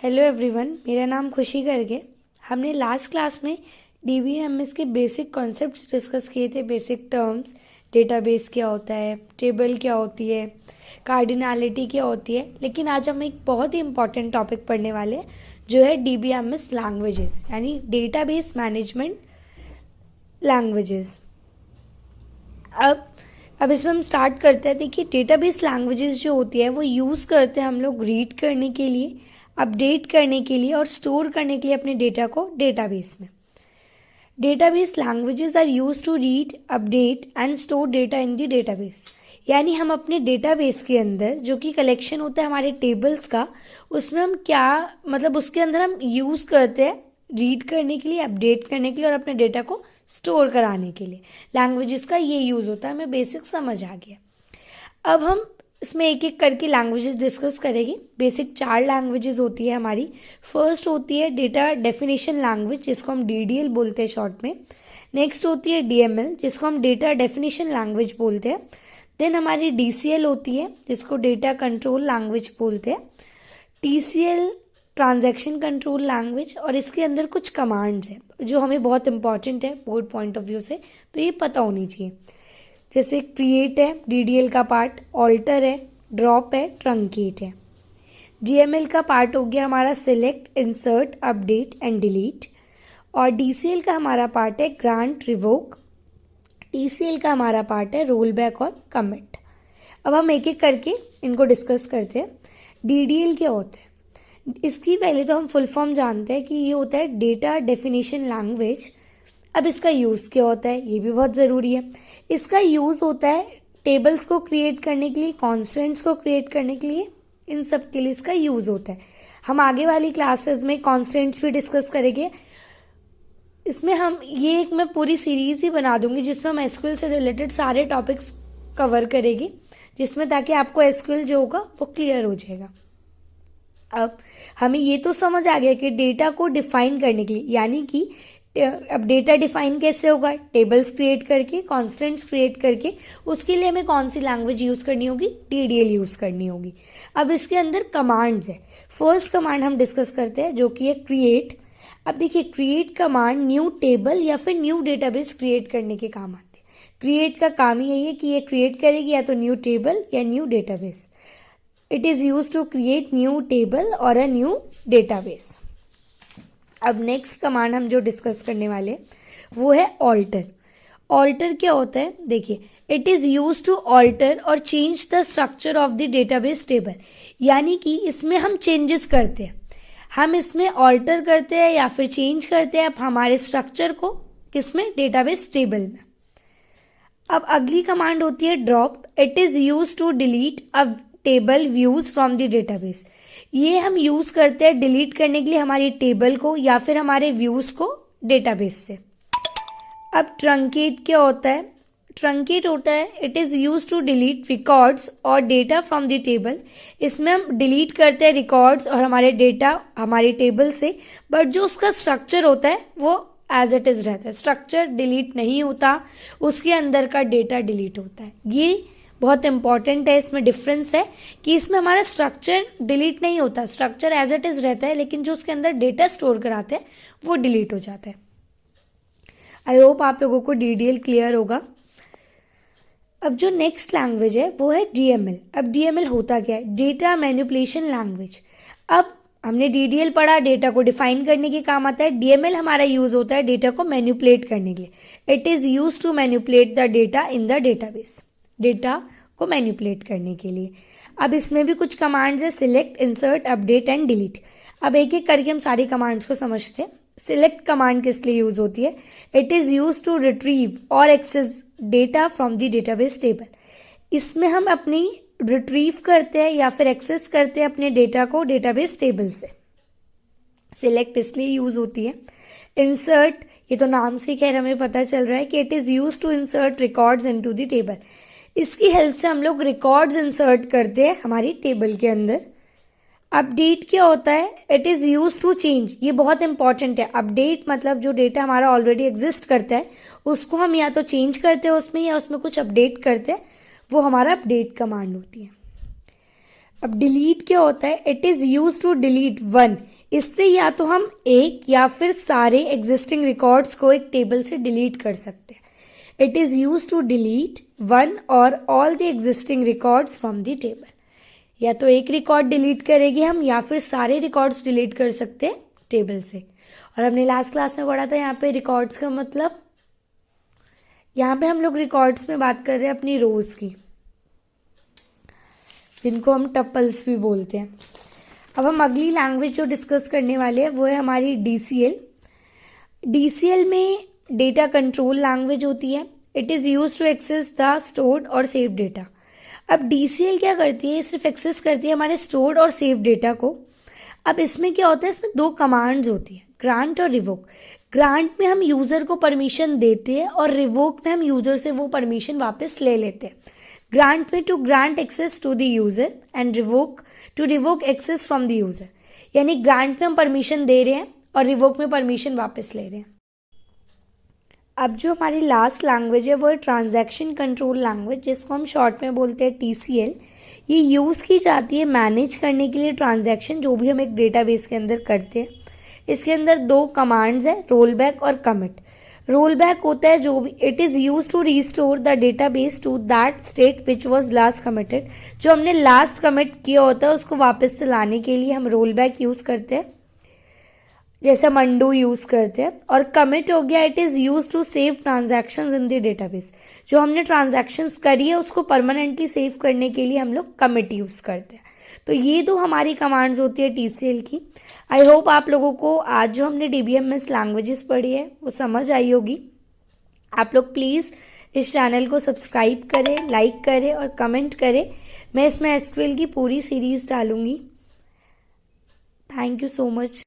Hello everyone, मेरा नाम खुशी गर्ग। हमने लास्ट क्लास में डीबीएमएस के बेसिक कॉन्सेप्ट्स डिस्कस किए थे। बेसिक टर्म्स, डेटाबेस क्या होता है, टेबल क्या होती है, कार्डिनलिटी क्या होती है। लेकिन आज हम एक बहुत ही इंपॉर्टेंट टॉपिक पढ़ने वाले हैं जो है डीबीएमएस लैंग्वेजेस, यानी डेटाबेस मैनेजमेंट लैंग्वेजेस। अब इसमें हम स्टार्ट करते हैं। देखिए, डेटाबेस लैंग्वेजेस जो होती है वो यूज़ करते हैं हम लोग रीड करने के लिए, अपडेट करने के लिए और स्टोर करने के लिए अपने डेटा को डेटाबेस में। Database languages are use to read, update and store data in the database. यानी हम अपने डेटाबेस के अंदर जो कि कलेक्शन होता है हमारे टेबल्स का, उसमें हम क्या उसके अंदर हम यूज़ करते हैं रीड करने के लिए, अपडेट करने के लिए और अपने डेटा को स्टोर कराने के लिए। लैंग्वेजेस का ये यूज़ होता है। हमें बेसिक समझ आ गया। अब हम इसमें एक एक करके लैंग्वेजेस डिस्कस करेंगे। बेसिक 4 लैंग्वेजेस होती है हमारी। फर्स्ट होती है डेटा डेफिनेशन लैंग्वेज, जिसको हम डीडीएल बोलते हैं शॉर्ट में। नेक्स्ट होती है डीएमएल, जिसको हम डेटा डेफिनेशन लैंग्वेज बोलते हैं। देन हमारी डीसीएल होती है, जिसको डेटा कंट्रोल लैंग्वेज बोलते हैं। टीसीएल ट्रांजैक्शन कंट्रोल लैंग्वेज, और इसके अंदर कुछ कमांड्स हैं जो हमें बहुत इंपॉर्टेंट है बोर्ड पॉइंट ऑफ व्यू से, तो ये पता होनी चाहिए। जैसे क्रिएट है डीडीएल का पार्ट, ऑल्टर है, ड्रॉप है, ट्रंकेट है। डीएमएल का पार्ट हो गया हमारा select, insert, update and delete. और डीसीएल का हमारा पार्ट है ग्रांट, रिवोक। टीसीएल का हमारा पार्ट है रोल बैक और कमिट। अब हम एक एक करके इनको डिस्कस करते हैं। डीडीएल क्या होता है, इसकी पहले तो हम फुल फॉर्म जानते हैं कि ये होता है डेटा डेफिनेशन लैंग्वेज। अब इसका यूज़ क्या होता है ये भी बहुत ज़रूरी है। इसका यूज़ होता है टेबल्स को क्रिएट करने के लिए, कॉन्स्टेंट्स को क्रिएट करने के लिए, इन सब के लिए इसका यूज़ होता है। हम आगे वाली क्लासेस में कॉन्स्टेंट्स भी डिस्कस करेंगे। इसमें हम मैं पूरी सीरीज़ ही बना दूंगी जिसमें हम एसक्यूएल से रिलेटेड सारे टॉपिक्स कवर करेंगे, जिसमें ताकि आपको एसक्यूएल जो होगा वो क्लियर हो जाएगा। अब हमें ये तो समझ आ गया कि डेटा को डिफाइन करने के लिए, यानी कि अब डेटा डिफाइन कैसे होगा, टेबल्स क्रिएट करके, कॉन्स्टेंट्स क्रिएट करके। उसके लिए हमें कौन सी लैंग्वेज यूज़ करनी होगी, डीडीएल यूज़ करनी होगी। अब इसके अंदर कमांड्स है। फर्स्ट कमांड हम डिस्कस करते हैं जो कि है क्रिएट। अब देखिए, क्रिएट कमांड न्यू टेबल या फिर न्यू डेटाबेस क्रिएट करने के काम आती है। क्रिएट का काम ही यही है कि ये क्रिएट करेगी या तो न्यू टेबल या new database. It is use to create new table और अ न्यू डेटाबेस। अब नेक्स्ट कमांड हम जो डिस्कस करने वाले वो है ऑल्टर। ऑल्टर क्या होता है, देखिए, it is use to alter और change the structure of the database table. यानी कि इसमें हम चेंजेस करते हैं, हम इसमें ऑल्टर करते हैं या फिर चेंज करते हैं हमारे स्ट्रक्चर को, किसमें, डेटाबेस टेबल में। अब अगली कमांड होती है drop. It is use to delete a table views from the database. ये हम यूज़ करते हैं डिलीट करने के लिए हमारी टेबल को या फिर हमारे व्यूज़ को डेटाबेस से। अब ट्रंकेट क्या होता है, ट्रंकेट होता है it is use to delete records और डेटा फ्रॉम द टेबल। इसमें हम डिलीट करते हैं रिकॉर्ड्स और हमारे डेटा हमारी टेबल से, बट जो उसका स्ट्रक्चर होता है वो एज इट इज़ रहता है। स्ट्रक्चर डिलीट नहीं होता, उसके अंदर का डेटा डिलीट होता है। ये बहुत इंपॉर्टेंट है। इसमें डिफरेंस है कि इसमें हमारा स्ट्रक्चर डिलीट नहीं होता, स्ट्रक्चर एज इट इज़ रहता है, लेकिन जो उसके अंदर डेटा स्टोर कराते हैं वो डिलीट हो जाता है। आई होप आप लोगों को डीडीएल क्लियर होगा। अब जो नेक्स्ट लैंग्वेज है वो है डीएमएल। अब डीएमएल होता क्या है, डेटा मैनिपुलेशन लैंग्वेज। अब हमने डीडीएल पढ़ा, डेटा को डिफाइन करने के काम आता है। डीएमएल हमारा यूज होता है डेटा को मैनिपुलेट करने के लिए। It is use to manipulate the data in the database, data को मैनिपुलेट करने के लिए। अब इसमें भी कुछ कमांड्स है, select, insert, update and delete. अब एक एक करके हम सारी कमांड्स को समझते हैं। सिलेक्ट कमांड किस लिए यूज होती है, it is use to retrieve और access data from the database table. इसमें हम अपनी रिट्रीव करते हैं या फिर एक्सेस करते हैं अपने डेटा को डेटाबेस टेबल से। सिलेक्ट इसलिए यूज होती है। इंसर्ट, ये तो नाम से खैर हमें पता चल रहा है कि it is use to insert records into the table. इसकी हेल्प से हम लोग रिकॉर्ड्स इंसर्ट करते हैं हमारी टेबल के अंदर। अपडेट क्या होता है, it is use to change. ये बहुत इंपॉर्टेंट है। अपडेट मतलब जो डेटा हमारा ऑलरेडी एग्जिस्ट करता है उसको हम या तो चेंज करते हैं उसमें या उसमें कुछ अपडेट करते हैं, वो हमारा अपडेट कमांड होती है। अब डिलीट क्या होता है? It is use to delete one. इससे या तो हम एक या फिर सारे एग्जिस्टिंग रिकॉर्ड्स को एक टेबल से डिलीट कर सकते हैं। It is use to delete one और all the existing records from the table. या तो एक रिकॉर्ड डिलीट करेंगे हम या फिर सारे रिकॉर्ड्स डिलीट कर सकते हैं टेबल से। और हमने लास्ट क्लास में पढ़ा था यहाँ पे रिकॉर्ड्स का मतलब, यहाँ पे हम लोग रिकॉर्ड्स में बात कर रहे हैं अपनी रोज़ की, जिनको हम टपल्स भी बोलते हैं। अब हम अगली लैंग्वेज जो डिस्कस करने वाले हैं वो है हमारी DCL। DCL में डेटा कंट्रोल लैंग्वेज होती है। It is use to access the stored और सेव डेटा। अब DCL क्या करती है? सिर्फ एक्सेस करती है हमारे स्टोर्ड और सेव डेटा को। अब इसमें क्या होता है? इसमें दो कमांड्स होती हैं, ग्रांट और रिवोक। ग्रांट में हम यूज़र को परमिशन देते हैं और रिवोक में हम यूज़र से वो परमिशन वापस ले लेते हैं। ग्रांट में to grant access to the user and revoke to revoke access from the user. यानी ग्रांट में हम परमिशन दे रहे हैं और रिवोक में परमिशन वापस ले रहे हैं। अब जो हमारी लास्ट लैंग्वेज है वो है ट्रांजैक्शन कंट्रोल लैंग्वेज, जिसको हम शॉर्ट में बोलते हैं TCL। ये यूज़ की जाती है मैनेज करने के लिए ट्रांजैक्शन जो भी हम एक डेटाबेस के अंदर करते हैं। इसके अंदर दो कमांड्स हैं, रोल बैक और कमिट। रोल बैक होता है जो भी, it is use to restore the database to that state which was last committed. जो हमने लास्ट कमिट किया होता है उसको वापस से लाने के लिए हम रोल बैक यूज़ करते हैं, जैसे हम अनडू यूज़ करते हैं। और कमिट हो गया, it is use to save transactions in the database. जो हमने ट्रांजैक्शंस करी है उसको परमानेंटली सेव करने के लिए हम लोग कमिट यूज़ करते हैं। तो ये दो हमारी कमांड्स होती है TCL की। आई होप आप लोगों को आज जो हमने DBMS लैंग्वेजेस पढ़ी है वो समझ आई होगी। आप लोग प्लीज़ इस चैनल को सब्सक्राइब करें, लाइक करें और कमेंट करें। मैं इसमें SQL की पूरी सीरीज़ डालूँगी। Thank you so much.